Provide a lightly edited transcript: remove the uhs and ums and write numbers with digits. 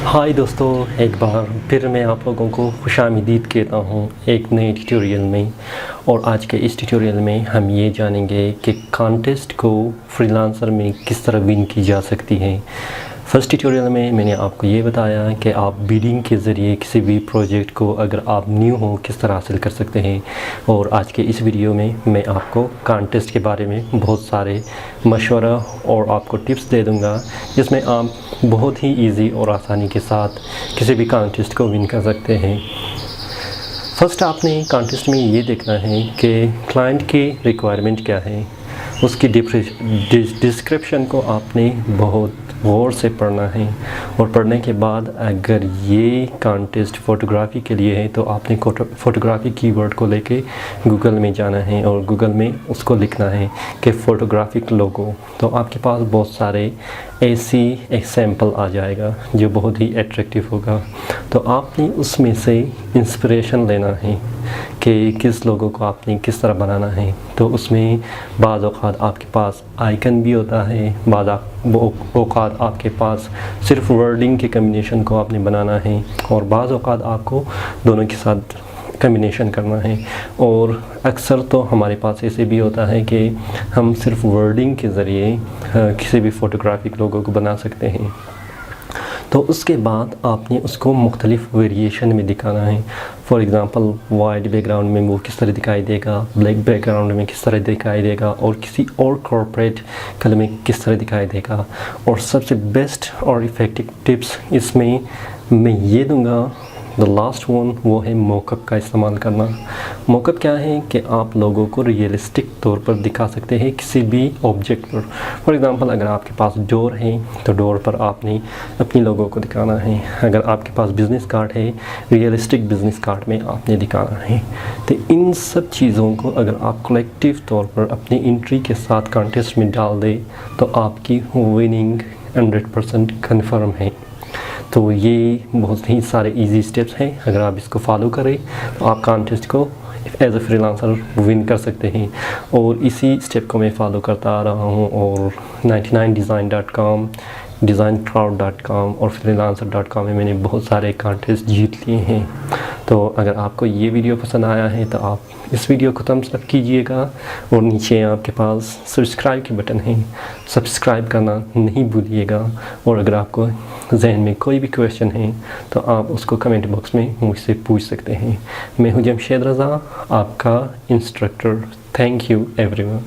हाय दोस्तों, एक बार फिर मैं आप लोगों को खुशामदीद कहता हूँ एक नए ट्यूटोरियल में। और आज के इस ट्यूटोरियल में हम ये जानेंगे कि कॉन्टेस्ट को फ्रीलांसर में किस तरह विन की जा सकती है। फर्स्ट ट्यूटोरियल में मैंने आपको ये बताया कि आप बिडिंग के ज़रिए किसी भी प्रोजेक्ट को अगर आप न्यू हो किस तरह हासिल कर सकते हैं। और आज के इस वीडियो में मैं आपको कॉन्टेस्ट के बारे में बहुत सारे मशवरा और आपको टिप्स दे दूंगा, जिसमें आप बहुत ही इजी और आसानी के साथ किसी भी कॉन्टेस्ट को विन कर सकते हैं। फर्स्ट आपने कॉन्टेस्ट में ये देखना है कि क्लाइंट की रिक्वायरमेंट क्या है, उसकी डिस्क्रिप्शन को आपने बहुत गौर से पढ़ना है। और पढ़ने के बाद अगर ये कॉन्टेस्ट फ़ोटोग्राफ़ी के लिए है तो आपने फ़ोटोग्राफ़ी कीवर्ड को लेके गूगल में जाना है और गूगल में उसको लिखना है कि फ़ोटोग्राफिक लोगो। तो आपके पास बहुत सारे ऐसी एग्जाम्पल आ जाएगा जो बहुत ही एट्रैक्टिव होगा। तो आपने उसमें से इंस्पिरेशन लेना है कि किस लोगों को आपने किस तरह बनाना है। तो उसमें बाज़ औक़ात आपके पास आइकन भी होता है, बाज़ औक़ात आपके पास सिर्फ वर्डिंग के कम्बिनेशन को आपने बनाना है, और बाज़ औक़ात आपको दोनों के साथ कम्बिनेशन करना है। और अक्सर तो हमारे पास ऐसे भी होता है कि हम सिर्फ वर्डिंग के ज़रिए किसी भी फ़ोटोग्राफिक लोगों को बना सकते हैं। तो उसके बाद आपने उसको मुख्तलिफ़ वेरिएशन में दिखाना है। फॉर एग्ज़ाम्पल वाइट बैकग्राउंड में वो किस तरह दिखाई देगा, ब्लैक बैकग्राउंड में किस तरह दिखाई देगा, और किसी और कॉर्पोरेट कलर में किस तरह दिखाई देगा। और सबसे बेस्ट और इफ़ेक्टिव टिप्स इसमें मैं ये दूंगा, द लास्ट वन, वो है मॉकअप का इस्तेमाल करना। मॉकअप क्या है कि आप लोगों को रियलिस्टिक तौर पर दिखा सकते हैं किसी भी ऑब्जेक्ट पर। फॉर एग्ज़ाम्पल अगर आपके पास डोर है तो डोर पर आपने अपनी लोगों को दिखाना है। अगर आपके पास बिज़नेस कार्ड है, रियलिस्टिक बिज़नेस कार्ड में आपने दिखाना है। तो इन सब चीज़ों को अगर आप कलेक्टिव तौर पर अपनी एंट्री के साथ कॉन्टेस्ट में डाल दें तो आपकी विनिंग 100% कन्फर्म है। तो ये बहुत ही सारे इजी स्टेप्स हैं, अगर आप इसको फॉलो करें तो आप कॉन्टेस्ट को एज ए फ्रीलांसर विन कर सकते हैं। और इसी स्टेप को मैं फॉलो करता आ रहा हूँ, और 99design.com, designcrowd.com और freelancer.com में मैंने बहुत सारे कॉन्टेस्ट जीत लिए हैं। तो अगर आपको ये वीडियो पसंद आया है तो आप इस वीडियो को थम्स अप कीजिएगा, और नीचे आपके पास सब्सक्राइब की बटन है, सब्सक्राइब करना नहीं भूलिएगा। और अगर आपको जहन में कोई भी क्वेश्चन है तो आप उसको कमेंट बॉक्स में मुझसे पूछ सकते हैं। मैं हूं जमशेद रज़ा, आपका इंस्ट्रक्टर। Thank you everyone.